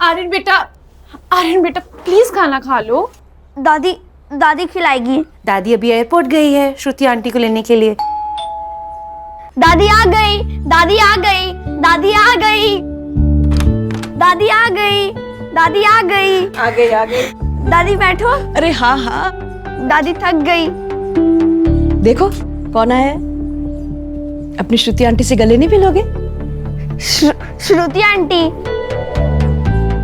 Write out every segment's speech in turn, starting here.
आर्यन बेटा प्लीज खाना खा लो। दादी खिलाएगी। दादी अभी एयरपोर्ट गई है श्रुति आंटी को लेने के लिए। दादी आ गई, दादी आ गई, दादी आ गई, दादी आ गई, दादी आ गई। आ गई। दादी बैठो। अरे हाँ हाँ, दादी थक गई। देखो कौन आया है। अपनी श्रुति आंटी से गले नहीं मिलोगे? श्रुति आंटी।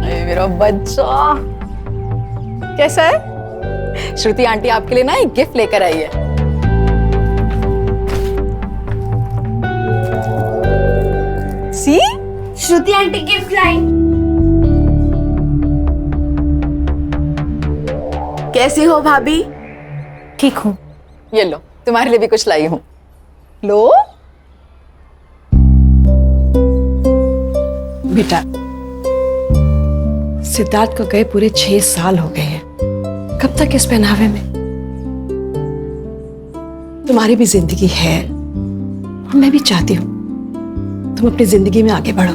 अरे मेरा बच्चा कैसा है? श्रुति आंटी आपके लिए ना एक गिफ्ट लेकर आई है। सी श्रुति आंटी गिफ्ट लाई। कैसी हो भाभी? ठीक हूँ। ये लो तुम्हारे लिए भी कुछ लाई हूँ। लो बेटा, सिद्धार्थ को गए पूरे 6 साल हो गए हैं। कब तक इस पहनावे में? तुम्हारी भी जिंदगी है और मैं भी चाहती हूँ तुम अपनी जिंदगी में आगे बढ़ो,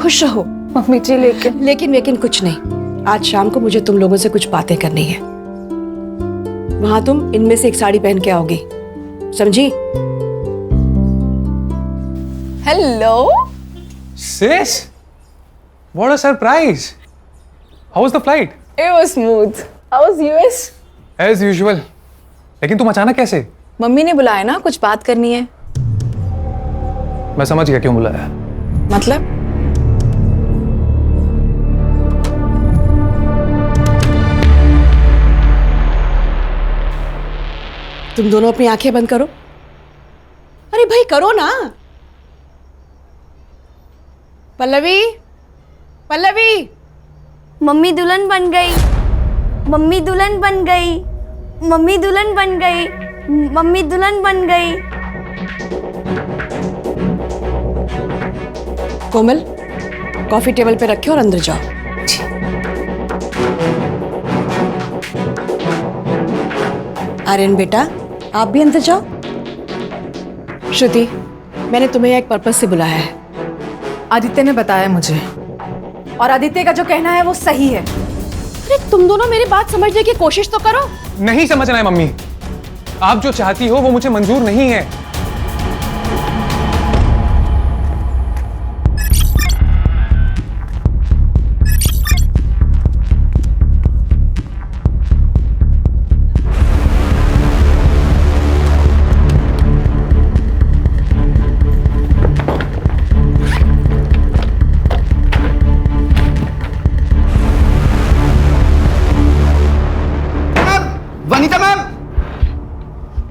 खुश रहो। मम्मी जी लेकिन कुछ नहीं। आज शाम को मुझे तुम लोगों से कुछ बातें करनी है। वहां तुम इनमें से एक साड़ी पहन के आओगी, समझी? Hello Sis, what a surprise! How was the flight? It was smooth. How was US? As usual. लेकिन तुम अचानक कैसे? मम्मी ने बुलाया ना, कुछ बात करनी है। मैं समझ गया क्यों बुलाया। मतलब? तुम दोनों अपनी आंखें बंद करो। अरे भाई करो ना। पल्लवी, मम्मी दुल्हन बन गई, मम्मी दुल्हन बन गई, मम्मी दुल्हन बन गई, मम्मी दुल्हन बन गई। कोमल, कॉफी टेबल पे रखे और अंदर जाओ। आर्यन बेटा, आप भी अंदर जाओ। श्रुति, मैंने तुम्हें एक पर्पस से बुलाया है। आदित्य ने बताया मुझे, और आदित्य का जो कहना है वो सही है। अरे तुम दोनों मेरी बात समझने की कोशिश तो करो। नहीं समझना है मम्मी। आप जो चाहती हो वो मुझे मंजूर नहीं है।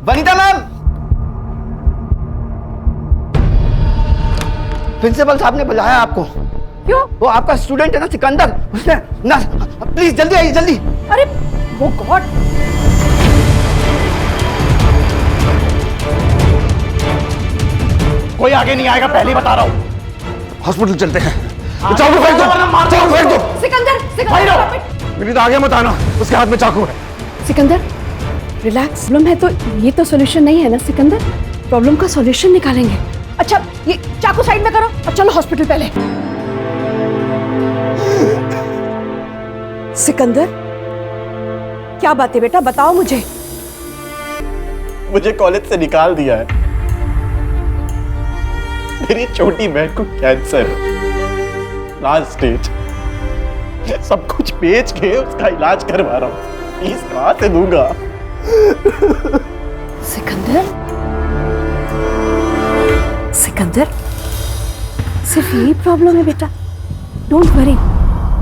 वनीता मैम, प्रिंसिपल साहब ने बुलाया आपको। क्यों? वो आपका स्टूडेंट है ना सिकंदर, उसने ना, प्लीज जल्दी आइए जल्दी। अरे वो गॉड, कोई आगे नहीं आएगा, पहले ही बता रहा हूँ। हॉस्पिटल चलते हैं। चाकू फेंक दो, चाकू फेंक दो। सिकंदर, मेरी तो आगे मत आना, उसके हाथ में चाकू है। सिकंदर रिलैक्स। प्रॉब्लम है तो ये तो सॉल्यूशन नहीं है ना सिकंदर। प्रॉब्लम का सॉल्यूशन निकालेंगे। अच्छा ये चाकू साइड में करो और चलो हॉस्पिटल पहले। सिकंदर, क्या बात है बेटा, बताओ मुझे। मुझे कॉलेज से निकाल दिया है। मेरी छोटी बहन को कैंसर है, लास्ट स्टेज। सब कुछ बेच के उसका इलाज करवा रहा हूँ। फीस कहाँ से दूंगा? सिकंदर, सिर्फ यही प्रॉब्लम है बेटा। डोंट वरी,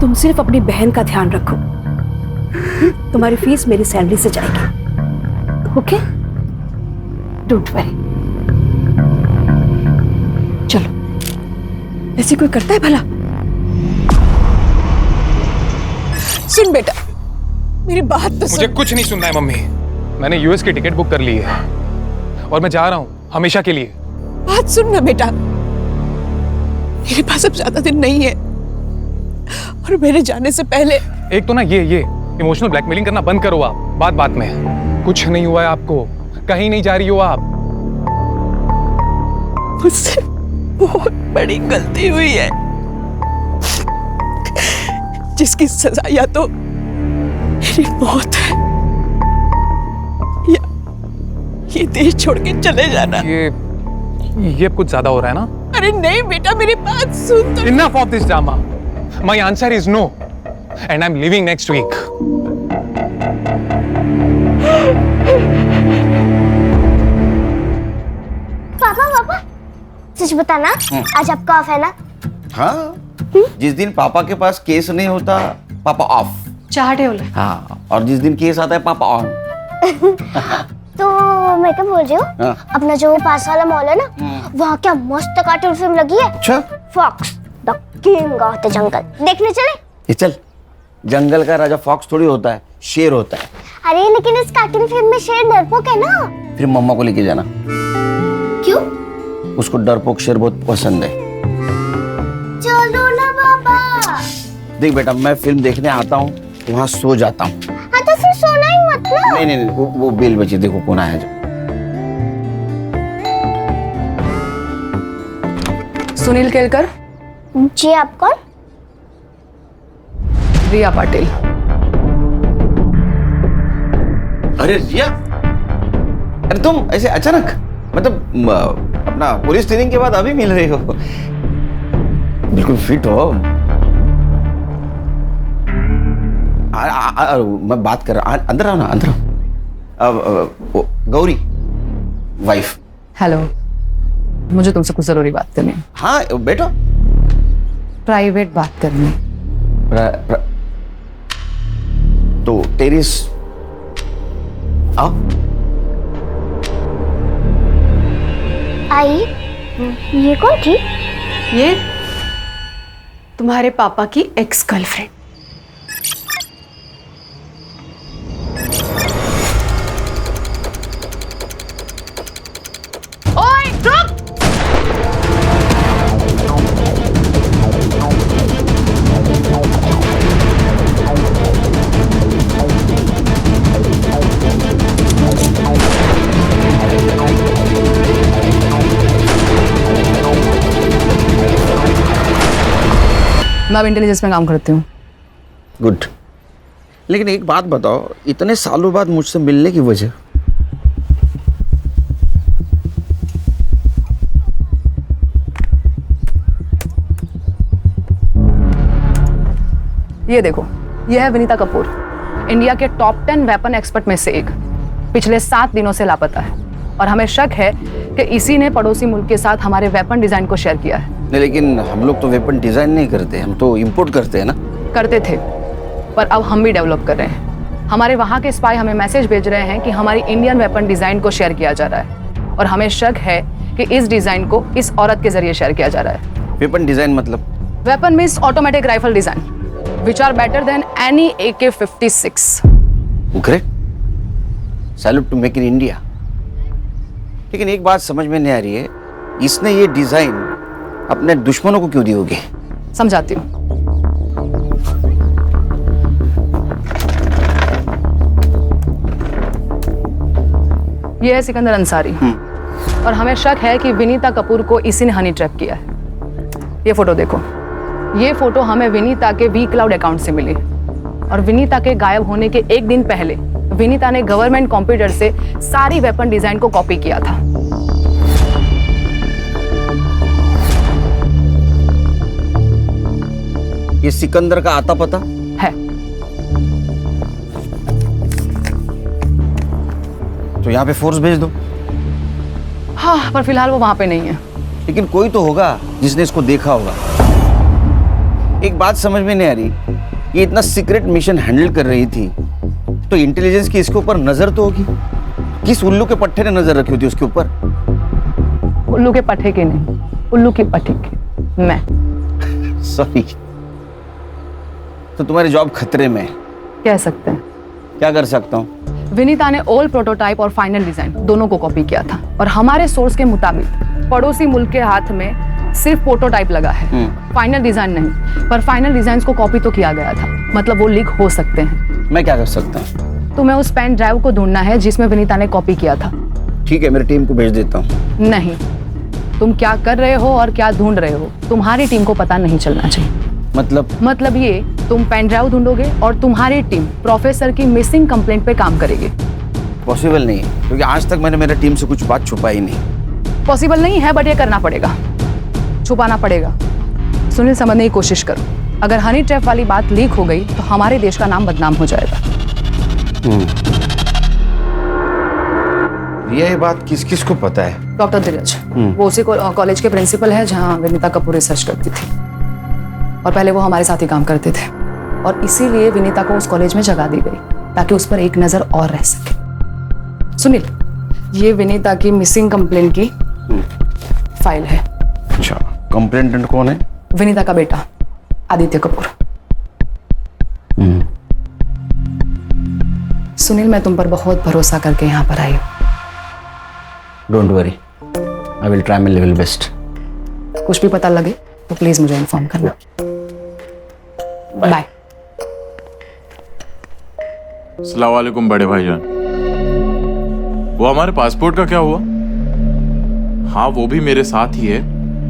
तुम सिर्फ अपनी बहन का ध्यान रखो। तुम्हारी फीस मेरी सैलरी से जाएगी, ओके? Don't worry. चलो, ऐसे कोई करता है भला? सुन बेटा, मेरी बात तो मुझे कुछ नहीं सुनना है मम्मी। मैंने यूएस की टिकट बुक कर ली है और मैं जा रहा हूँ हमेशा के लिए। बात सुन ना बेटा, मेरे पास अब ज्यादा दिन नहीं है और मेरे जाने से पहले। एक तो ना ये इमोशनल ब्लैकमेलिंग करना बंद करो आप। बात बात में कुछ नहीं हुआ है आपको, कहीं नहीं जा रही हो आप। मुझसे बहुत बड़ी गलती हुई है। जिसकी सजा या तो मेरी मौत है या ये देश छोड़ के चले जाना। ये कुछ ज्यादा हो रहा है ना? अरे नहीं बेटा, मेरी बात सुन तो। Enough of this drama. My answer is no, and I'm leaving next week. पापा सच बताना, आज आपका ऑफ है ना? हाँ, जिस दिन पापा के पास केस नहीं होता पापा ऑफ। चाहते हो? हाँ, और जिस दिन केस आता है पापा ऑन। तो मैं क्या बोल रही हूँ, हाँ। अपना जो पास वाला मॉल है ना, वहाँ क्या मस्त कार्टून फिल्म लगी है। अच्छा, fox the king of the jungle, देखने चले? ये चल। जंगल का राजा फॉक्स थोड़ी होता है, शेर होता है। अरे लेकिन इस कार्टून फिल्म में शेर डरपोक है ना। फिर मम्मा को लेके जाना। क्यों? उसको डरपोक शेर बहुत पसंद है। चलो ना बाबा। देख बेटा, मैं फिल्म देखने आता हूँ, वहाँ सो जाता हूँ। हाँ तो फिर सोना ही मत ना। नहीं, वो बेल बची, देखो कौन आया जो। सुनील केलकर। जी, आप कौन? रिया पाटिल। अरे रिया, अरे तुम ऐसे अचानक, मतलब अपना पुलिस ट्रेनिंग के बाद अभी मिल रही हो? बिल्कुल फिट हो। मैं बात कर रहा, अंदर आओ ना, अंदर आओ। गौरी वाइफ। हेलो, मुझे तुमसे कुछ जरूरी बात करनी है। हाँ बेटा, प्राइवेट बात करनी। तो टेरिस आओ। आई, ये कौन थी? ये तुम्हारे पापा की एक्स गर्लफ्रेंड। ओए रुक! मैं अब इंटेलिजेंस में काम करती हूँ। गुड। लेकिन एक बात बताओ, इतने सालों बाद मुझसे मिलने की वजह? ये देखो, ये है विनीता कपूर, इंडिया के टॉप 10 वेपन एक्सपर्ट में से एक। पिछले 7 दिनों से लापता है और हमें शक है कि इसी ने पड़ोसी मुल्क के साथ हमारे वेपन डिजाइन को शेयर किया है। नहीं, लेकिन हम लोग तो वेपन डिजाइन नहीं करते, हम तो इंपोर्ट करते हैं ना। करते थे, पर अब हम भी डेवलप कर रहे हैं। हमारे वहाँ के स्पाई हमें मैसेज भेज रहे हैं कि हमारी इंडियन वेपन डिजाइन को शेयर किया जा रहा है और हमें शक है कि इस डिजाइन को इस औरत के जरिए शेयर किया जा रहा है। वेपन डिजाइन मतलब? Weapon means automatic rifle design which are better than any AK-56. Great. Salute to make in India. लेकिन एक बात समझ में नहीं आ रही है, इसने ये डिजाइन अपने दुश्मनों को क्यों दी होगी? समझाती हूँ। ये है सिकंदर अंसारी और हमें शक है कि विनीता कपूर को इसी ने हनी ट्रैप किया है। ये फोटो देखो, ये फोटो हमें विनीता के वी क्लाउड अकाउंट से मिली और विनीता के गायब होने के एक दिन पहले विनीता ने गवर्नमेंट कंप्यूटर से सारी वेपन डिजाइन को कॉपी किया था। ये सिकंदर का आता पता है? तो यहाँ पे फोर्स भेज दो। हाँ, पर फिलहाल वो वहां पे नहीं है। लेकिन कोई तो होगा जिसने इसको देखा होगा। एक बात समझ में नहीं आ रही, ये इतना सीक्रेट मिशन हैंडल कर रही थी तो इंटेलिजेंस की इसके ऊपर नजर तो होगी। किस उल्लू के पट्टे ने नजर रखी होती उसके ऊपर? उल्लू के पट्टे के नहीं, उल्लू की पट्टी की मैं। सॉरी। तो तुम्हारी जॉब खतरे में है? कह सकते हैं। क्या कर सकता हूँ? विनीता ने ओल्ड प्रोटोटाइप और फाइनल डिजाइन दोनों को कॉपी किया था और हमारे सोर्स के मुताबिक पड़ोसी मुल्क के हाथ में सिर्फ प्रोटोटाइप लगा है, फाइनल डिजाइन नहीं। पर फाइनल डिजाइन को कॉपी तो किया गया था, मतलब वो लीक हो सकते हैं। मैं क्या कर सकता हूँ? तुम्हें उस पेन ड्राइव को ढूंढना है जिसमें विनीता ने कॉपी किया था। ठीक है, मेरी टीम को भेज देता हूँ। नहीं, तुम क्या कर रहे हो और क्या ढूंढ रहे हो तुम्हारी टीम को पता नहीं चलना चाहिए। मतलब ये, तुम पेन ड्राइव ढूंढोगे और तुम्हारी टीम प्रोफेसर की मिसिंग कंप्लेंट पे काम करेगी। पॉसिबल नहीं है, क्योंकि आज तक मैंने मेरे टीम से कुछ बात छुपाई नहीं। पॉसिबल नहीं है, बट ये करना पड़ेगा, छुपाना पड़ेगा। सुनील, समझने की कोशिश करो। अगर हनी ट्रैप वाली बात लीक हो गई तो हमारे देश का नाम बदनाम हो जाएगा। ये बात किस किस को पता है? डॉक्टर धीरज, वो उसी कॉलेज के प्रिंसिपल है जहाँ विनीता कपूर रिसर्च करती थी, और पहले वो हमारे साथ ही काम करते थे, और इसीलिए विनीता को उस कॉलेज में जगह दी गई ताकि उस पर एक नजर और रह सके। सुनील, ये विनीता की मिसिंग कंप्लेंट की फाइल है। अच्छा, कंप्लेंटेंट कौन है? विनीता का बेटा आदित्य कपूर। सुनील, मैं तुम पर बहुत भरोसा करके यहाँ पर आई हूँ। Don't worry, I will try my level best. कुछ भी पता लगे तो प्लीज मुझे इन्फॉर्म करना। बाय। अस्सलाम वालेकुम बड़े भाईजान। वो हमारे पासपोर्ट का क्या हुआ? हाँ, वो भी मेरे साथ ही है,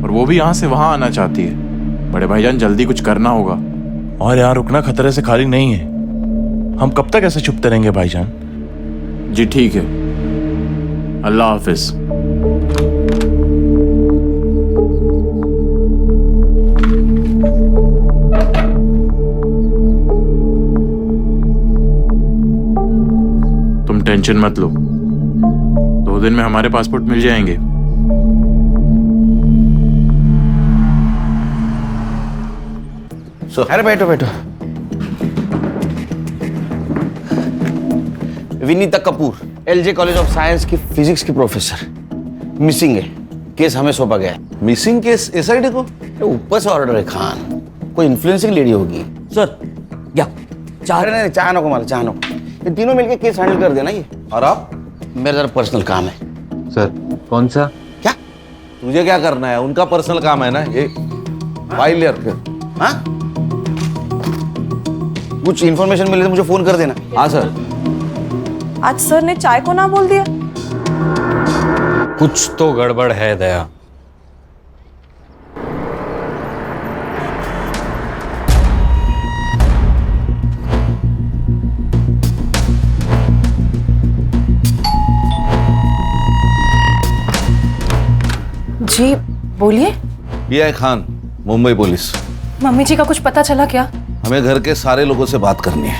और वो भी यहाँ से वहां आना चाहती है। बड़े भाईजान, जल्दी कुछ करना होगा। और यहाँ रुकना खतरे से खाली नहीं है। हम कब तक ऐसे छुपते रहेंगे भाईजान? जी ठीक है, अल्लाह हाफिज। तुम टेंशन मत लो, 2 दिन में हमारे पासपोर्ट मिल जाएंगे। अरे बैठो बैठो। Vinita Kapoor, LJ college of science की फिजिक्स की प्रोफेसर, मिसिंग है। केस हमें सौंपा गया है। मिसिंग केस एसआईटी को? ऊपर से ऑर्डर है खान, कोई इन्फ्लुएंसिंग लेडी होगी। सर क्या चाह अरे नहीं, चाह नको माला, चाह नको। ये तीनों मिलके केस हैंडल कर देना ये। और आप? मेरा जरा पर्सनल काम है। सर कौन सा? क्या तुझे क्या करना है? उनका पर्सनल काम है ना ये। फाइल ले रखे। हाँ, कुछ इन्फॉर्मेशन मिले तो मुझे फोन कर देना। हाँ सर। आज सर ने चाय को ना बोल दिया। कुछ तो गड़बड़ है दया। जी बोलिए। ये है खान, मुंबई पुलिस। मम्मी जी का कुछ पता चला क्या? हमें घर के सारे लोगों से बात करनी है।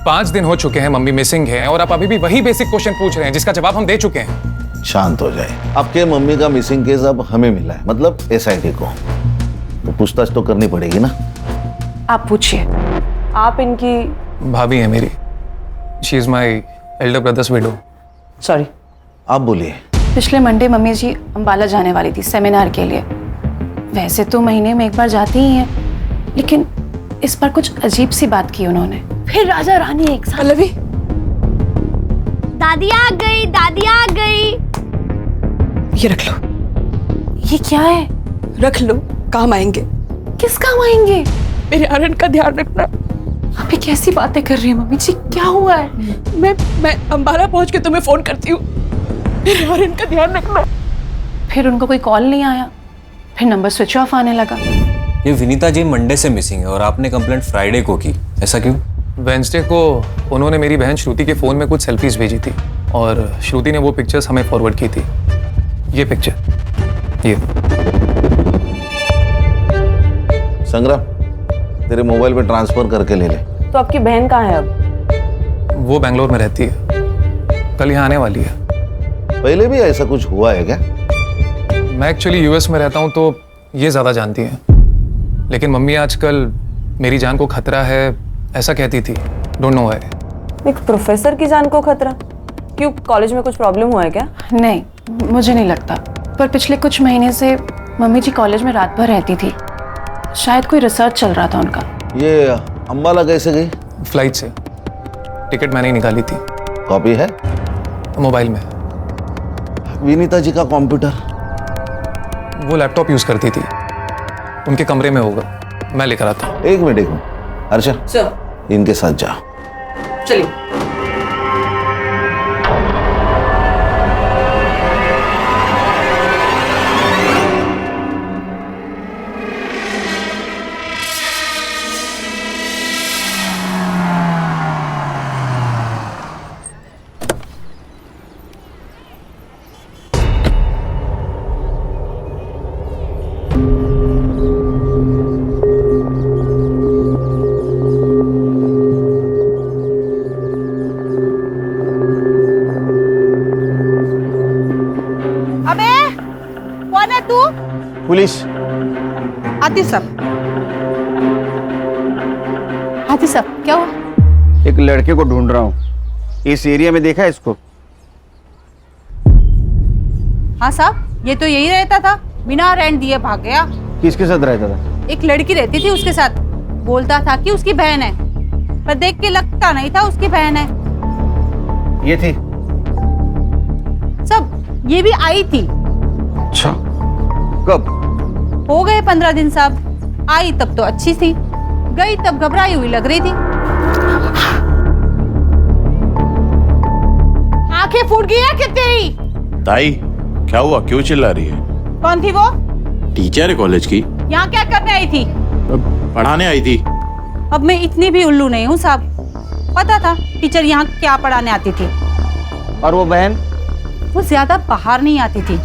5 दिन हो चुके हैं मम्मी मिसिंग है, और आप अभी भी वही बेसिक क्वेश्चन पूछ रहे हैं जिसका जवाब हम दे चुके हैं। शांत हो जाए। आपके मम्मी का मिसिंग केस अब हमें मिला है, मतलब एसआईटी को, तो पूछताछ तो करनी पड़ेगी ना। आप पूछिए। आप इनकी भाभी है मेरी। She is my elder brothers window. Sorry. आप बोलिए। पिछले मंडे मम्मी जी अंबाला जाने वाली थी सेमिनार के लिए। वैसे तो महीने में एक बार जाती ही हैं, लेकिन इस पर कुछ अजीब सी बात की उन्होंने। फिर राजा रानी एक साथ। पल्लवी, दादी आ गई, दादी आ गई। ये रख लो। ये क्या है? रख लो, काम आएंगे। किस काम आएंगे? मेरे आर्यन का ध्यान रखना। आप ये कैसी बातें कर रही हैं मम्मी जी? क्या हुआ है? मैं अंबाला पहुंच के तुम्हें फोन करती हूँ। मेरे आर्यन का ध्यान रखना। फिर उनको कोई कॉल नहीं आया, फिर नंबर स्विच ऑफ आने लगा। ये विनीता जी मंडे से मिसिंग है और आपने कंप्लेंट फ्राइडे को की, ऐसा क्यों? वेंसडे को उन्होंने मेरी बहन श्रुति के फोन में कुछ सेल्फीज भेजी थी, और श्रुति ने वो पिक्चर्स हमें फॉरवर्ड की थी। ये पिक्चर, ये। संग्राम, तेरे मोबाइल पे ट्रांसफर करके ले ले। तो आपकी बहन कहाँ है अब? वो बेंगलोर में रहती है, कल यहाँ आने वाली है। पहले भी ऐसा कुछ हुआ है क्या? मैं एक्चुअली यूएस में रहता हूँ तो ये ज़्यादा जानती हैं, लेकिन मम्मी आजकल मेरी जान को खतरा है ऐसा कहती थी। Don't know why. एक प्रोफेसर की जान को खतरा? क्यों, कॉलेज में कुछ प्रॉब्लम हुआ है क्या? नहीं, मुझे नहीं लगता। पर पिछले कुछ महीने से मम्मी जी कॉलेज में रात भर रहती थी। शायद कोई रिसर्च चल रहा था उनका। ये अंबाला कैसे गई? फ्लाइट से। टिकट मैंने ही निकाली थी। कॉपी है मोबाइल में। विनीता जी का कंप्यूटर? वो लैपटॉप यूज करती थी, उनके कमरे में होगा, मैं लेकर आता हूँ। एक मिनट अर्षा, इनके साथ जाओ। चलिए। अबे कौन है तू? पुलिस। आती सब। हाथी साहब क्या हुआ? एक लड़के को ढूंढ रहा हूँ, इस एरिया में देखा है इसको? हाँ साहब, ये तो यही रहता था, बिना रेंट दिए भाग गया। किसके साथ रहता था? एक लड़की रहती थी उसके साथ, बोलता था कि उसकी बहन है, पर देख के लगता नहीं था उसकी बहन है। ये थी? सब ये भी आई थी। अच्छा, कब? हो गए 15 दिन साहब। आई तब तो अच्छी थी, गई तब घबराई हुई लग रही थी। आंखें फूट गई है क्या तेरी? ताई क्या हुआ, क्यों चिल्ला रही है? कौन थी वो? टीचर है कॉलेज की। यहाँ क्या करने आई थी? पढ़ाने आई थी। अब मैं इतनी भी उल्लू नहीं हूँ साहब, पता था टीचर यहाँ क्या पढ़ाने आती थी। और वो बहन? वो ज्यादा बाहर नहीं आती थी,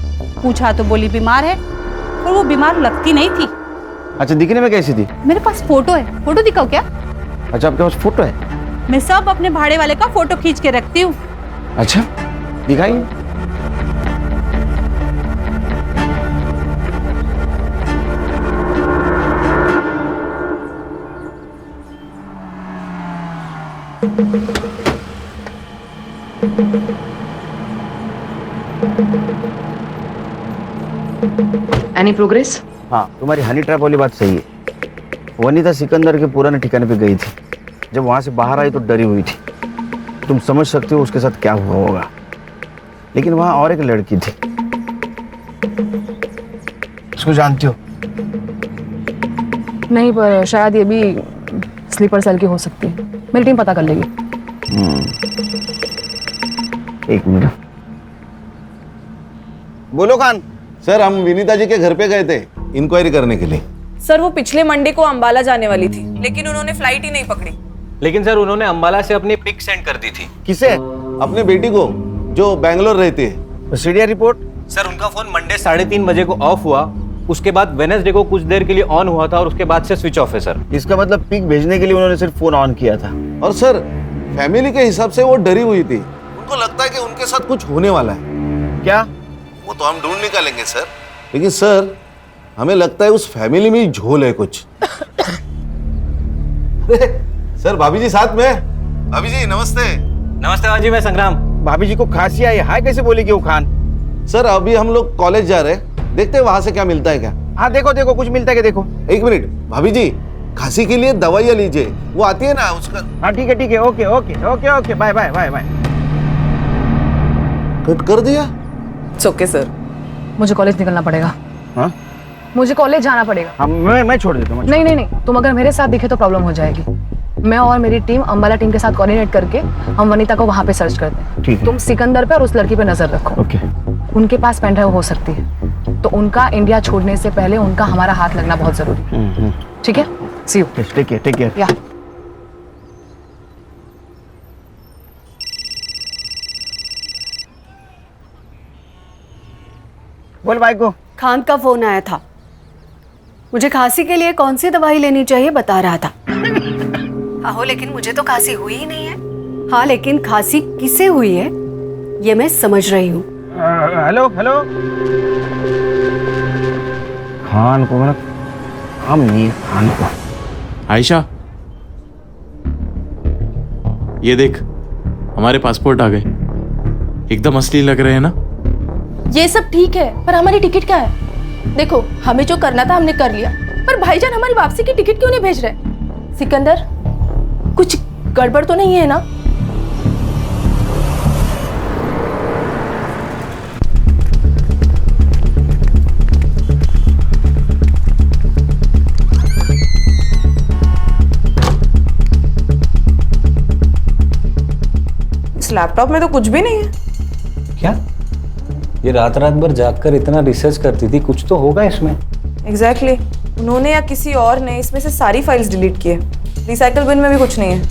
पूछा तो बोली बीमार है, और वो बीमार लगती नहीं थी। अच्छा, दिखने में कैसी थी? मेरे पास फोटो है, फोटो दिखाओ क्या? अच्छा, आपके पास फोटो है? मैं सब अपने भाड़े वाले का फोटो खींच के रखती हूँ। अच्छा, दिखाइए। Any progress? हाँ, तुम्हारी हनी ट्रैप वाली बात सही है। वनीता सिकंदर के पुराने ठिकाने पे गई थी, जब वहां से बाहर आई तो डरी हुई थी। तुम समझ सकते हो उसके साथ क्या हुआ होगा। लेकिन वहां और एक लड़की थी, उसको जानती हो? नहीं, पर शायद ये भी स्लीपर सेल की हो सकती है। मेरी टीम पता कर लेगी। एक मिनट। बोलो खान। सर, हम विनीता जी के घर पे गए थे इंक्वायरी करने के लिए। सर वो पिछले मंडे को अंबाला जाने वाली थी, लेकिन उन्होंने फ्लाइट ही नहीं पकड़ी। लेकिन सर उन्होंने अंबाला से अपनी पिक सेंड कर दी थी। किसे? अपने बेटी को, जो बैंगलोर रहती है। CDR report? सर उनका फोन मंडे 3:30 बजे को ऑफ हुआ, उसके बाद वेडनेसडे को कुछ देर के लिए ऑन हुआ था और उसके बाद से स्विच ऑफ है सर। इसका मतलब पिक भेजने के लिए उन्होंने सिर्फ फोन ऑन किया था। और सर, फैमिली के हिसाब से वो डरी हुई थी, उनको लगता है कि उनके साथ कुछ होने वाला है। क्या? वो तो हम ढूंढ निकालेंगे सर, लेकिन सर हमें लगता है उस फैमिली में ही झोल है कुछ। सर, भाभी जी साथ में। भाभी जी नमस्ते। नमस्ते भाजी, मैं संग्राम। भाभी जी को खांसी आई, हाय कैसे बोलेगी वो खान? सर, अभी हम लोग कॉलेज जा रहे हैं, देखते हैं वहां से क्या मिलता है क्या। हाँ देखो देखो, कुछ मिलता है क्या देखो। एक मिनट भाभी जी, खांसी के लिए दवाइयाँ लीजिए, वो आती है ना उसका। हाँ ठीक है, okay okay okay okay, bye bye bye bye. Cut कर दिया? Okay sir. मुझे कॉलेज निकलना पड़ेगा। हाँ? मुझे कॉलेज जाना पड़ेगा। हाँ, मैं छोड़ देता हूँ। नहीं नहीं नहीं, तुम अगर मेरे साथ दिखे तो प्रॉब्लम हो जाएगी। मैं और मेरी टीम अंबाला टीम के साथ कोऑर्डिनेट करके हम वनीता को वहां पे सर्च करते हैं। ठीक है। तुम सिकंदर पे और उस लड़की पे नजर रखो। ओके। उनके पास पेन ड्राइव हो सकती है, तो उनका इंडिया छोड़ने से पहले उनका हमारा हाथ लगना बहुत जरूरी है। ठीक है, सी यू। Take care. या बोल भाई को। खान का फोन आया था, मुझे खांसी के लिए कौन सी दवाई लेनी चाहिए बता रहा था। आहो, लेकिन मुझे तो खांसी हुई ही नहीं है। हाँ, लेकिन खांसी किसे हुई है ये मैं समझ रही हूँ। Hello hello. खान को मतलब हम नहीं, खान को। आयशा, ये देख, हमारे पासपोर्ट आ गए, एकदम असली लग रहे हैं ना। ये सब ठीक है, पर हमारी टिकट क्या है? देखो, हमें जो करना था हमने कर लिया, पर भाईजान हमारी वापसी की टिकट क्यों नहीं भेज रहे? सिकंदर, कुछ गड़बड़ तो नहीं है ना? इस लैपटॉप में तो कुछ भी नहीं है। क्या? ये रात भर जागकर इतना रिसर्च करती थी, कुछ तो होगा इसमें। एग्जैक्टली उन्होंने या किसी और ने इसमें से सारी फाइल्स डिलीट किए। रिसाइकल बिन में भी कुछ नहीं है।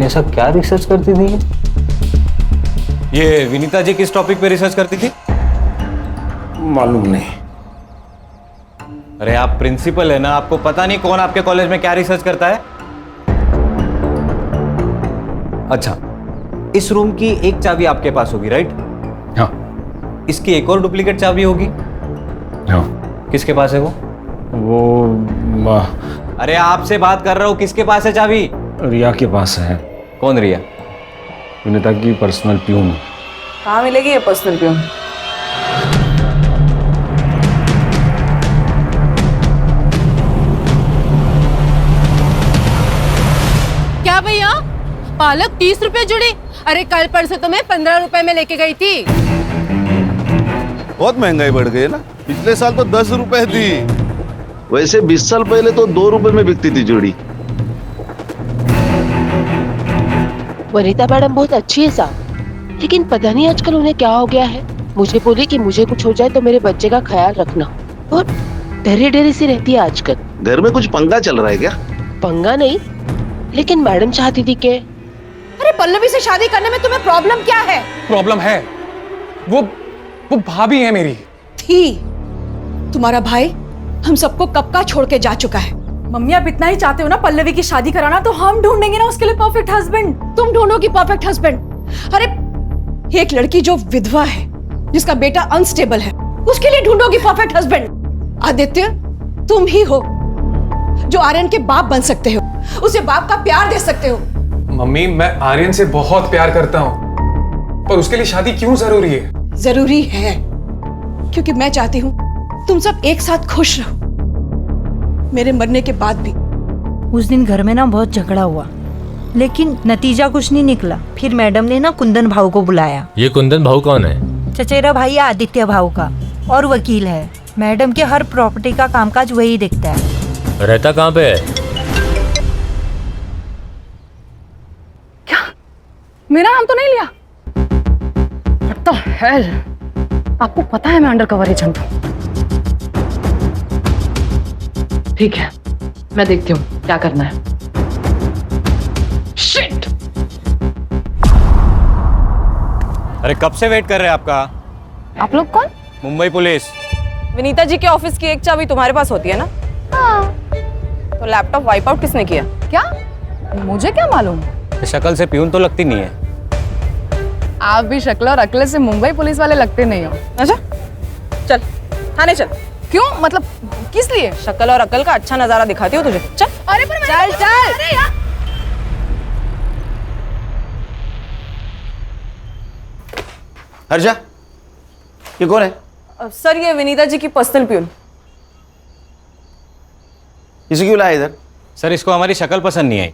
ऐसा क्या रिसर्च करती थी ये? विनीता जी किस टॉपिक पे रिसर्च करती थी? मालूम नहीं। अरे आप प्रिंसिपल है ना, आपको पता नहीं कौन आपके कॉलेज में क्या रिसर्च करता है? अच्छा, इस रूम की एक चाबी आपके पास होगी, राइट? हाँ। इसकी एक और डुप्लीकेट चाबी होगी। हाँ। किसके पास है वो? अरे आपसे बात कर रहा हूँ, किसके पास है चाबी? रिया के पास है। कौन रिया? विनीता की पर्सनल प्यून। कहाँ मिलेगी ये पर्सनल प्यून? क्या भैया, पालक 30 रुपए जुड़ी? अरे कल परसों तो मैं 15 रुपए में लेके गई थी। बहुत महंगाई बढ़ गई है ना, पिछले साल तो 10 रुपए थी। वैसे 20 साल पहले तो 2 रुपए में बिकती थी जोड़ी। वनीता मैडम बहुत अच्छी है साहब, लेकिन पता नहीं आजकल उन्हें क्या हो गया है। मुझे बोली कि मुझे कुछ हो जाए तो मेरे बच्चे का ख्याल रखना, और डरी डरी सी रहती है आजकल। घर में कुछ पंगा चल रहा है क्या? पंगा नहीं, लेकिन मैडम चाहती थी कि अरे पल्लवी से शादी करने में तुम्हें प्रॉब्लम क्या है? प्रॉब्लम है, वो भाभी है मेरी। थी। तुम्हारा भाई हम सबको कब का छोड़ के जा चुका है। मम्मी आप इतना ही चाहते हो ना पल्लवी की शादी कराना, तो हम ढूंढेंगे ना उसके लिए परफेक्ट हस्बैंड। तुम ढूंढोगी परफेक्ट हस्बैंड। अरे एक लड़की जो विधवा है, जिसका बेटा अनस्टेबल है, उसके लिए ढूंढोगी परफेक्ट हस्बैंड। आदित्य तुम ही हो जो आर्यन के बाप बन सकते हो, उसे बाप का प्यार दे सकते हो। मम्मी मैं आर्यन से बहुत प्यार करता हूँ, पर उसके लिए शादी क्यों जरूरी है? जरूरी है क्योंकि मैं चाहती हूँ तुम सब एक साथ खुश रहो, मेरे मरने के बाद भी। उस दिन घर में ना बहुत झगड़ा हुआ, लेकिन नतीजा कुछ नहीं निकला। फिर मैडम ने ना कुंदन भाऊ को बुलाया। ये कुंदन भाऊ कौन है? चचेरा भाई है आदित्य भाऊ का, और वकील है। मैडम के हर प्रॉपर्टी का कामकाज वही देखता है। रहता कहाँ पे है? क्या मेरा नाम तो नहीं लिया? What the hell? आपको पता है मैं अंडर कवर एजेंट हूँ। ठीक है, मैं देखती हूँ क्या करना है। Shit! अरे कब से वेट कर रहे हैं आपका? आप लोग कौन? मुंबई पुलिस। विनीता जी के ऑफिस की एक चाबी तुम्हारे पास होती है ना? हाँ। तो लैपटॉप वाइप आउट किसने किया? क्या? मुझे क्या मालूम? शक्ल से प्यून तो लगती नहीं है। आप भी शक्ल और अकल से मुंबई पुलिस वाले लगते नहीं हो। अच्छा चल थाने चल। क्यों? मतलब किस लिए? शक्ल और अकल का अच्छा नजारा दिखाती हो तुझे। चल। अरे पर चल चल। अरे यार। हर्षा, ये कौन है? सर ये विनीता जी की पर्सनल प्यून। इसे क्यों लाया इधर? सर इसको हमारी शक्ल पसंद नहीं आई।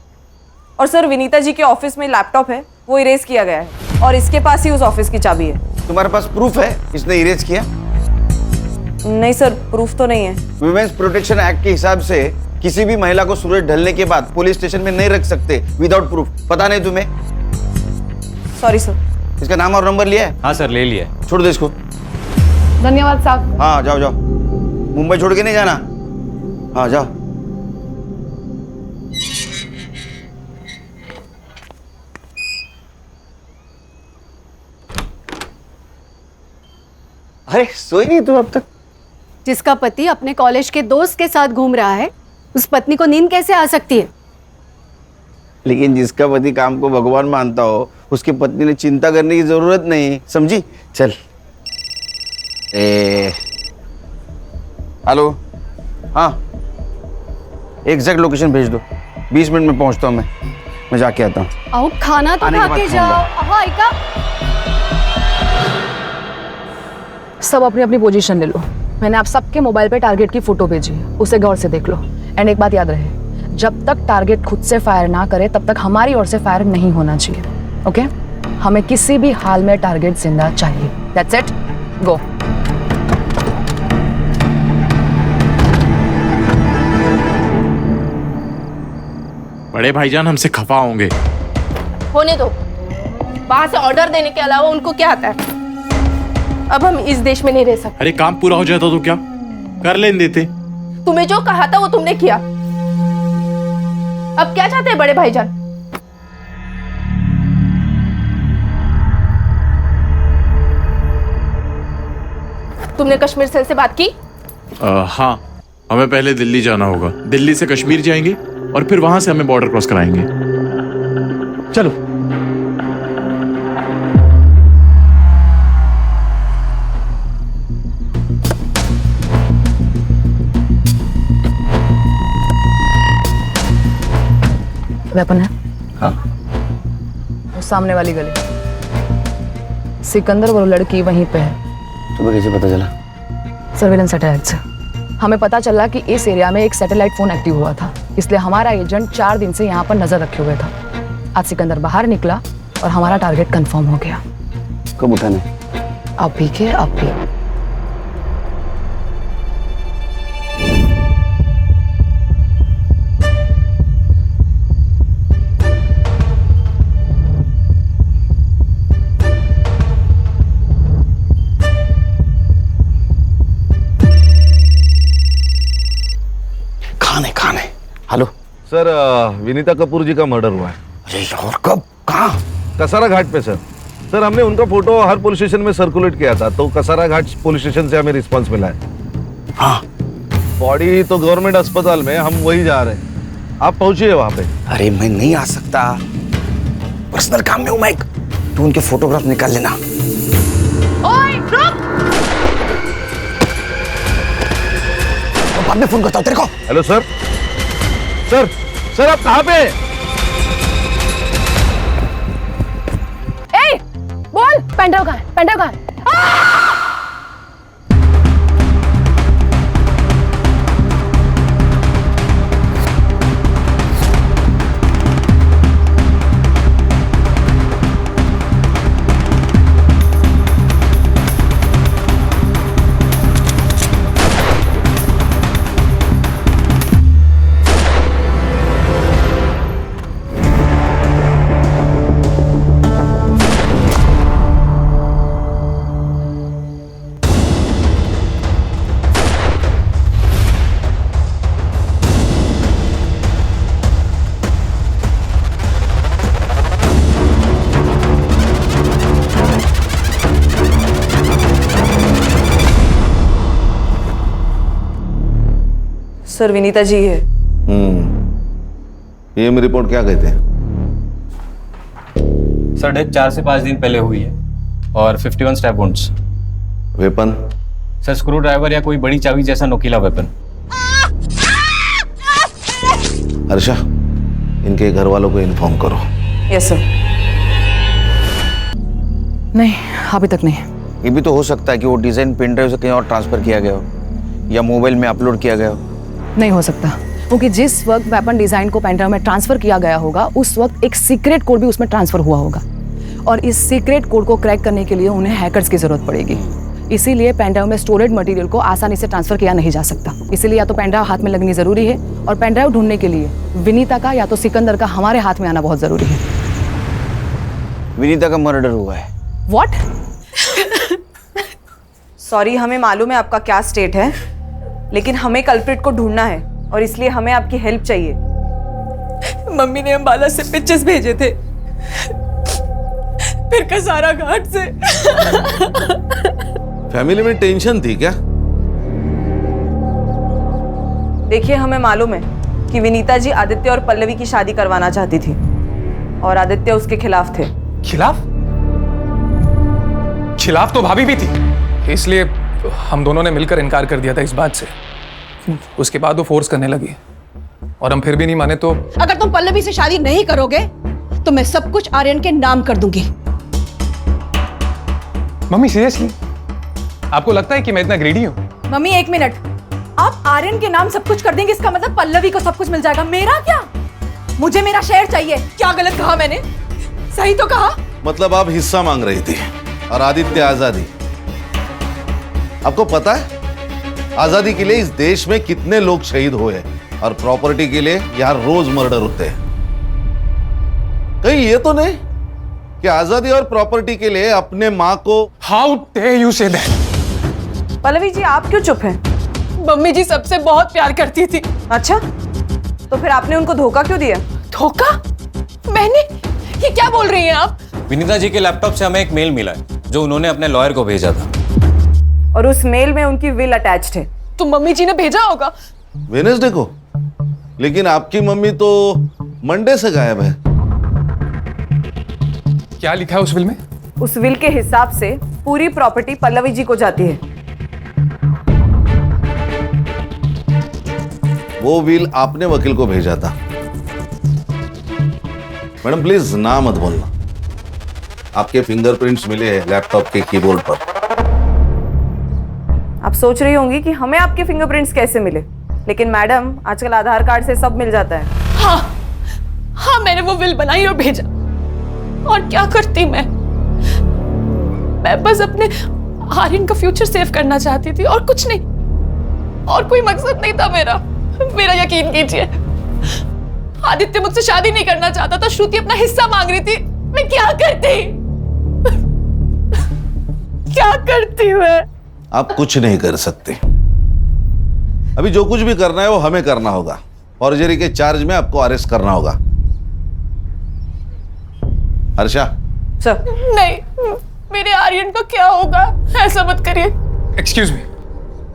और सर विनीता जी के ऑफिस में लैपटॉप है, वो इरेज किया गया है, और इसके पास ही उस ऑफिस की चाबी है। तुम्हारे पास प्रूफ है इसने इरेज किया? नहीं सर, प्रूफ तो नहीं है। वुमेन्स प्रोटेक्शन एक्ट के हिसाब से किसी भी महिला को सूरज ढलने के बाद पुलिस स्टेशन में नहीं रख सकते विदाउट प्रूफ। पता नहीं तुम्हें? Sorry sir. इसका नाम और नंबर लिया है? हाँ सर ले लिया। छोड़ दो इसको। धन्यवाद साहब। हाँ जाओ जाओ, मुंबई छोड़ के नहीं जाना। हाँ जाओ। अरे सोई नहीं तुम अब तक? जिसका पति अपने कॉलेज के दोस्त के साथ घूम रहा है, उस पत्नी को नींद कैसे आ सकती है? लेकिन जिसका पति काम को भगवान मानता हो, उसकी पत्नी ने चिंता करने की जरूरत नहीं, समझी? चल। हेलो, हाँ एग्जैक्ट लोकेशन भेज दो, 20 मिनट में पहुंचता हूँ मैं जाके आता हूँ। आओ खाना तो खा के जाओ। हाँ इका। सब अपनी अपनी पोजीशन ले लो। मैंने आप सबके मोबाइल पे टारगेट की फोटो भेजी है, उसे गौर से देख लो। एंड एक बात याद रहे, जब तक टारगेट खुद से फायर ना करे तब तक हमारी ओर से फायर नहीं होना चाहिए। ओके? हमें किसी भी हाल में टारगेट जिंदा चाहिए। दैट्स इट, गो। बड़े भाईजान हमसे खफा होंगे। होने दो, वहां से ऑर्डर देने के अलावा उनको क्या आता है? अब हम इस देश में नहीं रह सकते। अरे काम पूरा हो जाता तो क्या कर लेने देते। तुम्हें जो कहा था वो तुमने किया। अब क्या चाहते हैं बड़े भाईजान? तुमने कश्मीर सेल से बात की? हाँ, हमें पहले दिल्ली जाना होगा। दिल्ली से कश्मीर जाएंगे और फिर वहां से हमें बॉर्डर क्रॉस कराएंगे। चलो। वेपन है? हाँ। वो सामने वाली गली। सिकंदर और वो लड़की वहीं पे है। तुम्हें कैसे पता चला? सर्वेलेंस सैटेलाइट से हमें पता चला कि इस एरिया में एक सैटेलाइट फोन एक्टिव हुआ था, इसलिए हमारा एजेंट 4 दिन से यहाँ पर नजर रखे हुए था। आज सिकंदर बाहर निकला और हमारा टारगेट कंफर्म हो गया। कब उठाने? अभी के अभी। खाने। हेलो सर, विनीता कपूर जी का मर्डर हुआ है। अरे यार, कब? कहाँ? कसारा घाट पे सर। सर, हमने उनका फोटो हर पुलिस स्टेशन में सर्कुलेट किया था, तो कसारा घाट पुलिस स्टेशन से हमें रिस्पांस मिला है। हाँ। बॉडी तो गवर्नमेंट अस्पताल में, हम वही जा रहे हैं। आप पहुंचिए वहां पे। अरे मैं नहीं आ सकता, पर्सनल काम में हूँ मैं। तू उनके फोटोग्राफ निकाल लेना। ओए रुक! बाद में फोन करता हूँ तेरे को। Hello sir. सर आप कहाँ पे? ए, बोल पेंड्राइव कहाँ है? पेंड्राइव कहाँ है? सर, विनीता जी है। ये रिपोर्ट क्या कहते हैं? सर, डेथ 4 से 5 दिन पहले हुई है और 51 stab wounds. Weapon? Sir, screw driver या कोई बड़ी चाबी जैसा नोकीला वेपन। हर्षा, इनके घर वालों को इन्फॉर्म करो। Yes sir. नहीं, अभी तक नहीं। ये भी तो हो सकता है कि वो डिजाइन पेन ड्राइव से कहीं और ट्रांसफर किया गया हो या मोबाइल में अपलोड किया गया हो। नहीं हो सकता, क्योंकि जिस वक्त वेपन डिजाइन को पेन ड्राइव में ट्रांसफर किया गया होगा उस वक्त एक सीक्रेट कोड भी उसमें ट्रांसफर हुआ होगा, और इस सीक्रेट कोड को क्रैक करने के लिए उन्हें हैकर्स की जरूरत पड़ेगी। इसीलिए पेन ड्राइव में स्टोरेज मटेरियल को आसानी से ट्रांसफर किया नहीं जा सकता। इसीलिए या तो पेन ड्राइव हाथ में लगनी जरूरी है, और पेन ड्राइव ढूंढने के लिए विनीता का या तो सिकंदर का हमारे हाथ में आना बहुत जरूरी है। विनीता का मर्डर हुआ है। व्हाट? सॉरी, हमें मालूम है आपका क्या स्टेट है, लेकिन हमें कल्प्रिट को ढूंढना है और इसलिए हमें आपकी हेल्प चाहिए। मम्मी ने अंबाला से पिक्चर्स भेजे थे, फिर कसारा घाट से। फैमिली में टेंशन थी क्या? देखिए, हमें मालूम है कि विनीता जी आदित्य और पल्लवी की शादी करवाना चाहती थी और आदित्य उसके खिलाफ थे। खिलाफ तो भाभी भी थी, इसलिए हम दोनों ने मिलकर इनकार कर दिया था इस बात से। उसके बाद वो फोर्स करने लगी और हम फिर भी नहीं माने। तो अगर तुम पल्लवी से शादी नहीं करोगे तो मैं सब कुछ आर्यन के नाम कर दूंगी। मम्मी सीरियसली आपको लगता है कि मैं इतना ग्रीडी हूँ? मम्मी एक मिनट, आप आर्यन के नाम सब कुछ कर देंगे, इसका मतलब पल्लवी को सब कुछ मिल जाएगा। मेरा क्या? मुझे मेरा शेयर चाहिए। क्या गलत कहा मैंने? सही तो कहा। मतलब आप हिस्सा मांग रही थी और आदित्य आजादी। आपको पता है आजादी के लिए इस देश में कितने लोग शहीद हुए और प्रॉपर्टी के लिए यहां रोज मर्डर होते हैं। कहीं ये तो नहीं कि आजादी और प्रॉपर्टी के लिए अपने मां को। How dare you say that? Pallavi ji, आप क्यों चुप हैं? मम्मी जी सबसे बहुत प्यार करती थी। अच्छा, तो फिर आपने उनको धोखा क्यों दिया? धोखा? मैंने? ये क्या बोल रही हैं आप? विनीता जी के लैपटॉप से हमें एक मेल मिला है जो उन्होंने अपने लॉयर को भेजा था, और उस मेल में उनकी विल अटैच्ड है। तो मम्मी जी ने भेजा होगा। वेडनेसडे को? लेकिन आपकी मम्मी तो मंडे से गायब है। क्या लिखा है उस विल में? उस विल के हिसाब से पूरी प्रॉपर्टी पल्लवी जी को जाती है। वो विल आपने वकील को भेजा था, मैडम प्लीज ना मत बोलना। आपके फिंगरप्रिंट्स मिले हैं लैपटॉप के कीबोर्ड पर। आप सोच रही होंगी कि हमें आपके फिंगरप्रिंट्स कैसे मिले, लेकिन मैडम आजकल आधार कार्ड से सब मिल जाता है। हाँ हाँ, मैंने वो विल बनाई और भेजा। और क्या करती मैं बस अपने आर्यन का फ्यूचर सेव करना चाहती थी और कुछ नहीं, और कोई मकसद नहीं था मेरा यकीन कीजिए। आदित्य मुझसे शादी नहीं करना चाहता था, श्रुति अपना हिस्सा मांग रही थी। मैं क्या करती मैं? आप कुछ नहीं कर सकते। अभी जो कुछ भी करना है वो हमें करना होगा। फॉर्जरी के चार्ज में आपको अरेस्ट करना होगा। हर्षा। सर। नहीं, मेरे आर्यन का क्या होगा? ऐसा मत करिए। एक्सक्यूज मी,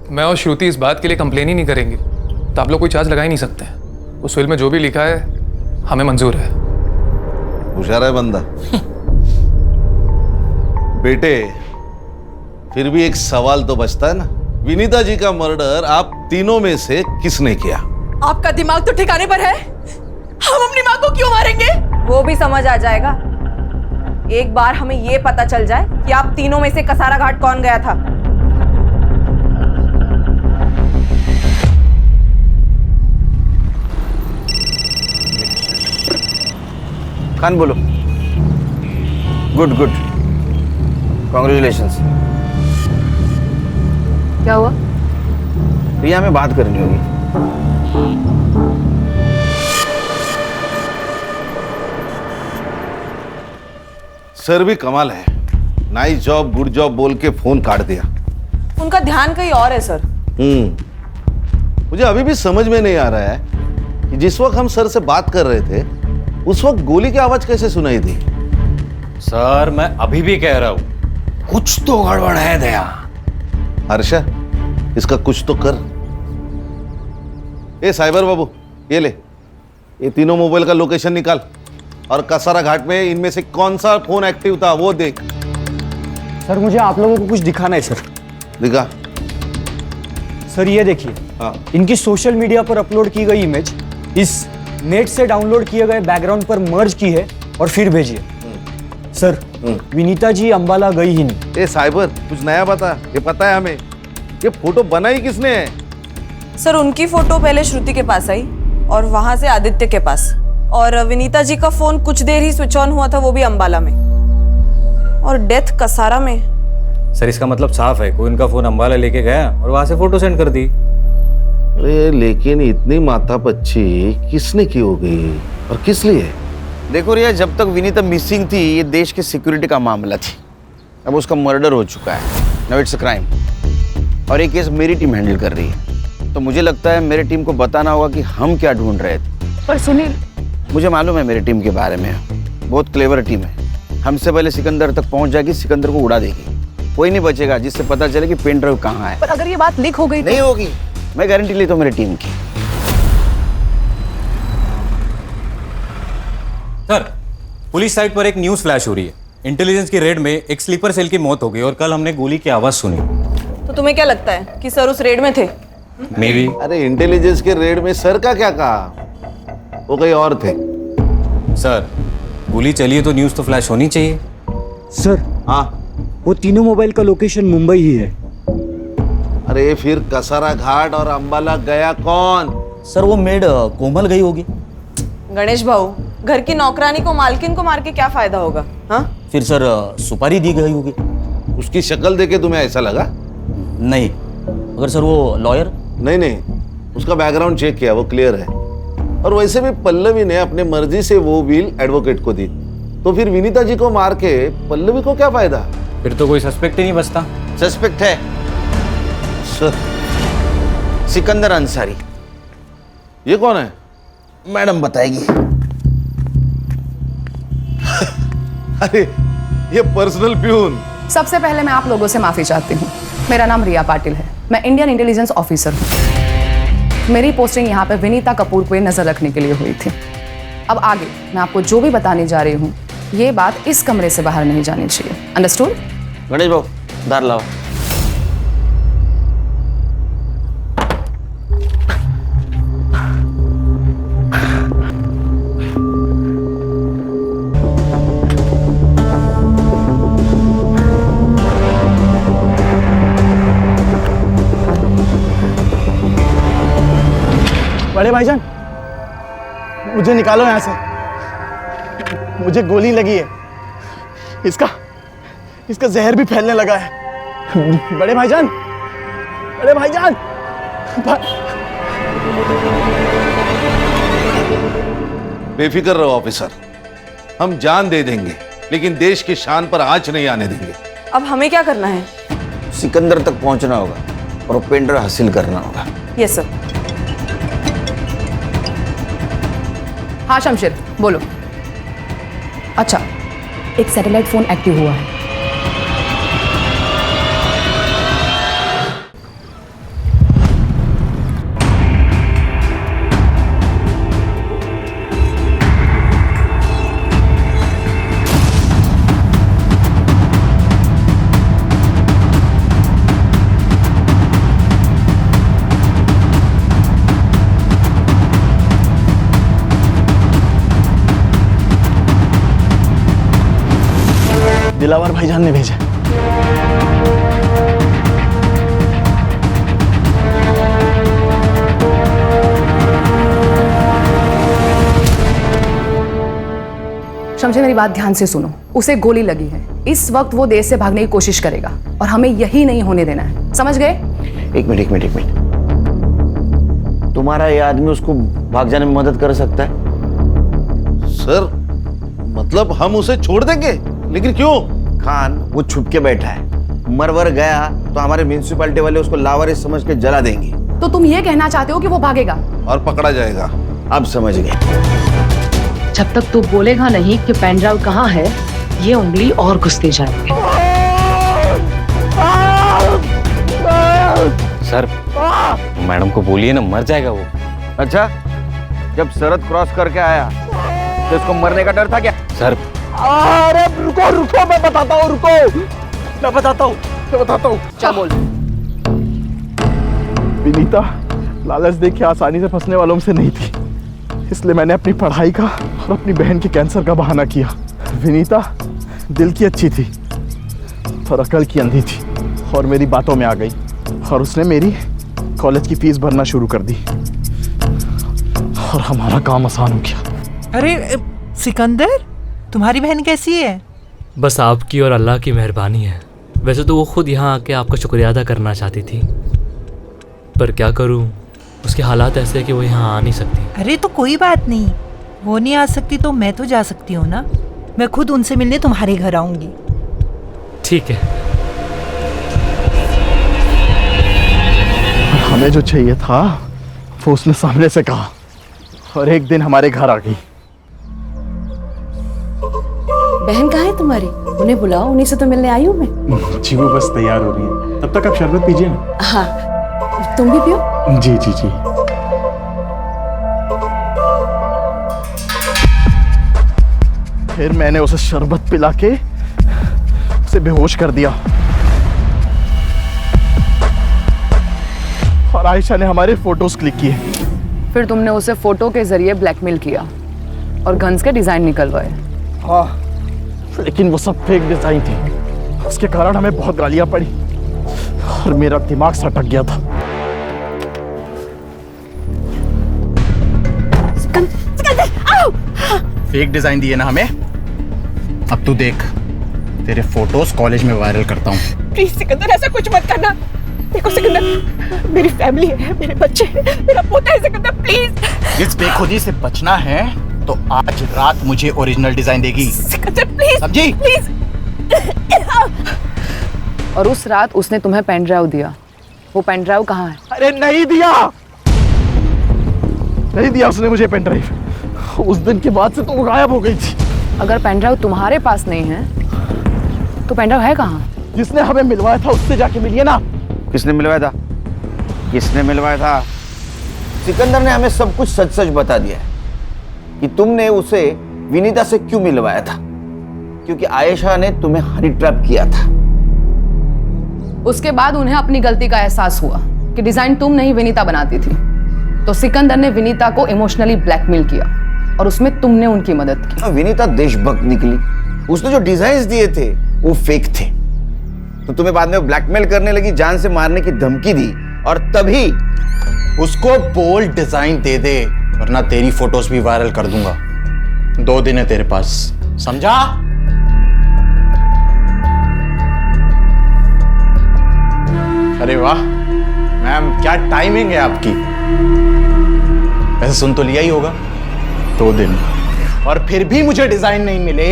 मैं और श्रुति इस बात के लिए कंप्लेन ही नहीं करेंगे तो आप लोग कोई चार्ज लगा ही नहीं सकते। उस विल में जो भी लिखा है हमें मंजूर है। होशियार है बंदा। बेटे, फिर भी एक सवाल तो बचता है ना, विनीता जी का मर्डर आप तीनों में से किसने किया? आपका दिमाग तो ठिकाने पर है? हम अपनी माँ को क्यों मारेंगे? वो भी समझ आ जाएगा एक बार हमें ये पता चल जाए कि आप तीनों में से कसारा घाट कौन गया था। खान बोलो। Good good, congratulations. क्या हुआ? रिया में बात करनी होगी। सर भी कमाल है, नाइस जॉब गुड जॉब बोल के फोन काट दिया। उनका ध्यान कहीं और है सर। मुझे अभी भी समझ में नहीं आ रहा है कि जिस वक्त हम सर से बात कर रहे थे उस वक्त गोली की आवाज कैसे सुनाई दी? सर मैं अभी भी कह रहा हूं कुछ तो गड़बड़ है दया। हर्षा, इसका कुछ तो कर। ए साइबर बाबू, ये ले, ये तीनों मोबाइल का लोकेशन निकाल और कसारा घाट में इनमें से कौन सा फोन एक्टिव था वो देख। सर मुझे आप लोगों को कुछ दिखाना है सर। दिखा। सर ये देखिए, इनकी सोशल मीडिया पर अपलोड की गई इमेज इस नेट से डाउनलोड किए गए बैकग्राउंड पर मर्ज की है और फिर भेजी है। सर विनीता जी अंबाला गई ही नहीं। ए साइबर, कुछ नया बता। ये पता है हमें, ये फोटो बनाई किसने है? सर उनकी फोटो पहले श्रुति के पास आई और वहां से आदित्य के पास, और विनीता जी का फोन कुछ देर ही स्विच ऑन हुआ था, वो भी अंबाला में, और डेथ कसारा में। सर इसका मतलब साफ है, कोई उनका फोन अंबाला लेके गया और वहां से फोटो सेंड कर दी। अरे लेकिन इतनी माथापच्ची किसने की होगी और किस लिए? देखो रिया, जब तक विनीता मिसिंग थी ये देश की सिक्योरिटी का मामला थी। अब उसका मर्डर हो चुका है, नाउ इट्स अ क्राइम, और ये केस मेरी टीम हैंडल कर रही है। तो मुझे लगता है मेरी टीम को बताना होगा कि हम क्या ढूंढ रहे थे। पर सुनील, मुझे मालूम है मेरी टीम के बारे में, बहुत क्लेवर टीम है। हमसे पहले सिकंदर तक पहुंच जाएगी, सिकंदर को उड़ा देगी, कोई नहीं बचेगा जिससे पता चले कि पेन ड्राइव कहाँ है। पर अगर ये बात लीक हो गई नहीं होगी, मैं गारंटी लेता हूँ मेरी टीम की। सर पुलिस साइट पर एक न्यूज फ्लैश हो रही है, इंटेलिजेंस की रेड में एक स्लीपर सेल की मौत हो गई और कल हमने गोली की आवाज सुनी। तो तुम्हें क्या लगता है कि सर उस रेड में थे? May be. अरे इंटेलिजेंस के रेड में सर का क्या कहा, वो कहीं और थे। सर गोली चली है तो न्यूज तो फ्लैश होनी चाहिए। सर हाँ, वो तीनों मोबाइल का लोकेशन मुंबई ही है। अरे फिर कसारा घाट और अंबाला गया कौन? सर वो मेड कोमल गई होगी। गणेश भाऊ, घर की नौकरानी को मालकिन को मार के क्या फायदा होगा? हाँ फिर सर सुपारी दी गई होगी। उसकी शक्ल देखे तुम्हें ऐसा लगा? नहीं। अगर सर वो लॉयर? नहीं, उसका बैकग्राउंड चेक किया, वो क्लियर है। और वैसे भी पल्लवी ने अपने मर्जी से वो विल एडवोकेट को दी, तो फिर विनीता जी को मार के पल्लवी को क्या फायदा? फिर तो कोई सस्पेक्ट ही नहीं बचता। सस्पेक्ट है सर, सिकंदर अंसारी। ये कौन है? मैडम बताएगी। अरे ये पर्सनल प्यून। सबसे पहले मैं आप लोगों से माफी चाहती हूँ। मेरा नाम रिया पाटिल है, मैं इंडियन इंटेलिजेंस ऑफिसर हूँ। मेरी पोस्टिंग यहाँ पे विनीता कपूर को नजर रखने के लिए हुई थी। अब आगे मैं आपको जो भी बताने जा रही हूँ, ये बात इस कमरे से बाहर नहीं जानी चाहिए। अंडरस्टूड? गणेश बाबू दार लाओ। बड़े भाईजान, मुझे निकालो यहाँ से, मुझे गोली लगी है, इसका जहर भी फैलने लगा है। बड़े भाईजान, बड़े भाईजान, बेफिक्र रहो ऑफिसर, हम जान दे देंगे लेकिन देश की शान पर आंच नहीं आने देंगे। अब हमें क्या करना है? सिकंदर तक पहुंचना होगा और पेंडर हासिल करना होगा। Yes sir. हाँ शमशेर, बोलो। अच्छा, एक सैटेलाइट फोन एक्टिव हुआ है। दिलावर भाईजान ने भेजा। शमशेर, मेरी बात ध्यान से सुनो। उसे गोली लगी है, इस वक्त वो देश से भागने की कोशिश करेगा और हमें यही नहीं होने देना है, समझ गए? एक मिनट। तुम्हारा ये आदमी उसको भाग जाने में मदद कर सकता है? सर, मतलब हम उसे छोड़ देंगे? लेकिन क्यों? खान वो छुप के बैठा है, मरवर गया तो हमारे म्युनिसिपैलिटी वाले उसको लावारिस समझ के जला देंगे। तो तुम ये कहना चाहते हो कि वो भागेगा और पकड़ा जाएगा? अब समझ गए। जब तक तू बोलेगा नहीं कि पेनड्राइव कहाँ है, ये उंगली और घुसते जाएंगे। सर, मैडम को बोलिए ना, मर जाएगा वो। अच्छा, जब सरहद क्रॉस करके आया तो उसको मरने का डर था क्या? सर, अरे रुको, मैं बताता हूँ। क्या बोल? विनीता लालच देख के आसानी से फंसने वालों में से नहीं थी, इसलिए मैंने अपनी पढ़ाई का और अपनी बहन के कैंसर का बहाना किया। विनीता दिल की अच्छी थी पर अकल की अंधी थी और मेरी बातों में आ गई और उसने मेरी कॉलेज की फीस भरना शुरू कर दी और हमारा काम आसान हो गया। अरे सिकंदर, तुम्हारी बहन कैसी है? बस आपकी और अल्लाह की मेहरबानी है। वैसे तो वो खुद यहाँ आके आपका शुक्रिया अदा करना चाहती थी, पर क्या करूँ, उसके हालात ऐसे हैं कि वो यहाँ आ नहीं सकती। अरे तो कोई बात नहीं, वो नहीं आ सकती तो मैं तो जा सकती हूँ ना। मैं खुद उनसे मिलने तुम्हारे घर आऊंगी। ठीक है। हमें जो चाहिए था वो उसने सामने से कहा और एक दिन हमारे घर आ गई। बहन कहाँ है तुम्हारी? उन्हें बुलाओ, उन्हीं से तो मिलने आई हूँ मैं। जी वो बस तैयार हो रही है, तब तक आप शरबत पीजिए ना। हाँ, तुम भी पियो। जी। फिर मैंने उसे शरबत पिला के उसे बेहोश कर दिया और आयशा ने हमारे फोटोज क्लिक किए। फिर तुमने उसे फोटो के जरिए ब्लैकमेल किया और गन्स के डिजाइन निकलवाए। हाँ, लेकिन वो सब फेक डिजाइन थी, उसके कारण हमें बहुत गालियां पड़ी और मेरा दिमाग सटक गया था। फेक डिजाइन दिए ना हमें, अब तू देख, तेरे फोटोज कॉलेज में वायरल करता हूँ। प्लीज सिकंदर, ऐसा कुछ मत करना। देखो सिकंदर, मेरी फैमिली है, मेरे बच्चे हैं, मेरा पोता है सिकंदर, प्लीज। इस बेखुदी से बचना है तो आज रात मुझे ओरिजिनल डिजाइन देगी। सिकंदर प्लीज, समझी? प्लीज। और उस रात उसने तुम्हें पेन ड्राइव दिया, वो पेन ड्राइव कहाँ है? अरे नहीं दिया उसने मुझे पेन ड्राइव। उस दिन के बाद से तो वो गायब हो गई थी। अगर पेन ड्राइव तुम्हारे पास नहीं है तो पेन ड्राइव है कहाँ? जिसने हमें मिलवाया था उससे जाके मिलिए ना। किसने मिलवाया था? सिकंदर ने हमें सब कुछ सच बता दिया है कि तुमने उसे विनीता से क्यों मिलवाया था, क्योंकि आयशा ने तुम्हें हनी ट्रैप किया था। उसके बाद उन्हें अपनी गलती का एहसास हुआ कि डिजाइन तुम नहीं विनीता बनाती थी, तो सिकंदर ने विनीता को इमोशनली ब्लैकमेल किया और उसमें तुमने उनकी मदद की। विनीता देशभक्त निकली, उसने जो डिजाइन्स दिए थे वो फेक थे, तो तुम्हें बाद में ब्लैकमेल करने लगी, जान से मारने की धमकी दी और तभी उसको बोल्ड डिजाइन दे दे, वरना तेरी फोटोज भी वायरल कर दूंगा। 2 दिन है तेरे पास, समझा? अरे वाह मैम, क्या टाइमिंग है आपकी। वैसे सुन तो लिया ही होगा, 2 दिन, और फिर भी मुझे डिजाइन नहीं मिले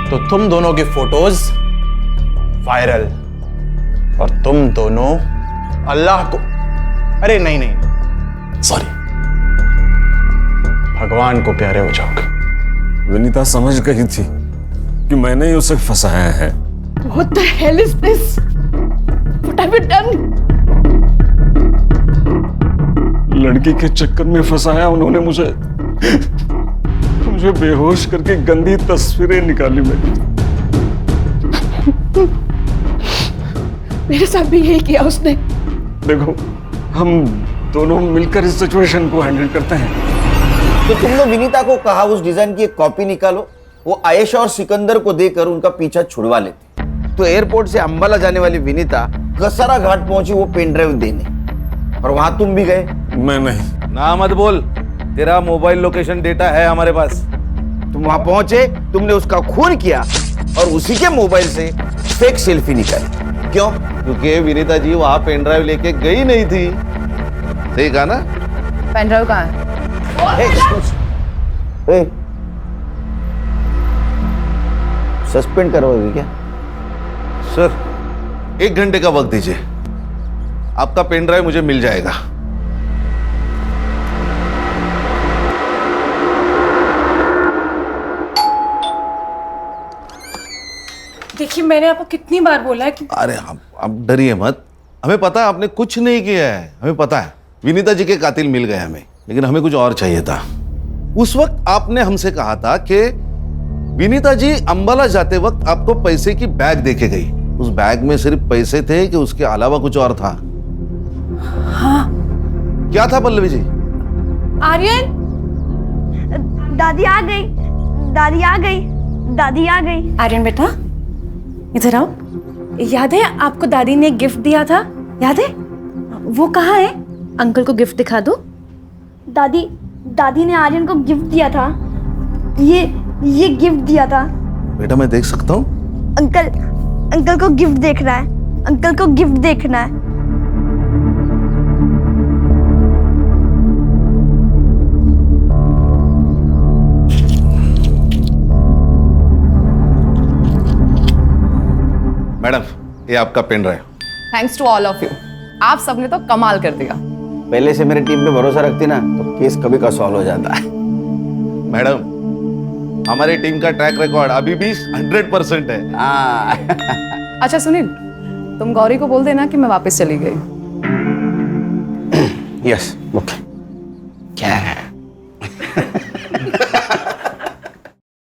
तो तुम दोनों की फोटोज वायरल, और तुम दोनों अल्लाह को, अरे नहीं सॉरी, भगवान को प्यारे हो जाओगे। विनीता समझ गई थी कि मैंने ही उसे फंसाया है। What the hell is this? What have you done? लड़की के चक्कर में फंसाया उन्होंने मुझे बेहोश करके गंदी तस्वीरें निकाली मेरी। मेरे साथ भी यही किया उसने। देखो, हम दोनों मिलकर इस सिचुएशन को हैंडल करते हैं। तो तुमने विनीता को कहा उस डिजाइन की एक कॉपी निकालो, वो आयशा और सिकंदर को देकर उनका पीछा छुड़वा लेते। तो एयरपोर्ट से अंबाला जाने वाली विनीता कसरा घाट पहुंची वो पेन ड्राइव देने, और वहां तुम भी गए। मैं नहीं। ना मत बोल, तेरा मोबाइल लोकेशन डेटा है हमारे पास। तुम वहां पहुंचे, तुमने उसका खून किया और उसी के मोबाइल से फेक सेल्फी निकाली। क्यों? क्योंकि विनीता जी वहां पेन ड्राइव लेके गई नहीं थी। सही कहा ना? पेन ड्राइव कहाँ है? सस्पेंड करवाओगे क्या? सर 1 घंटे का वक्त दीजिए, आपका पेन ड्राइव मुझे मिल जाएगा। देखिए, मैंने आपको कितनी बार बोला है कि अरे आप डरिए मत, हमें पता है आपने कुछ नहीं किया है। हमें पता है विनीता जी के कातिल मिल गए हमें, लेकिन हमें कुछ और चाहिए था। उस वक्त आपने हमसे कहा था कि विनीता जी अंबाला जाते वक्त आपको पैसे की बैग देके गई। उस बैग में सिर्फ पैसे थे कि उसके अलावा कुछ और था? हाँ। क्या था पल्लवी जी? आर्यन, दादी आ गई, दादी आ गई, दादी आ गई। आर्यन बेटा इधर आओ। याद है आपको दादी ने गिफ्ट दिया था? याद है? वो कहाँ है? अंकल को गिफ्ट दिखा दो। दादी ने आर्यन को गिफ्ट दिया था। ये गिफ्ट दिया था। बेटा मैं देख सकता हूँ? अंकल को गिफ्ट देखना है, अंकल को गिफ्ट देखना है। मैडम ये आपका pen drive. Thanks to all of you, आप सबने तो कमाल कर दिया। पहले से मेरी टीम पे भरोसा रखती ना तो केस कभी का सॉल्व हो जाता है। मैडम हमारी टीम का ट्रैक रिकॉर्ड अभी भी 100% है। अच्छा सुनील, तुम गौरी को बोल देना कि मैं वापस चली गई। Yes okay. क्या है?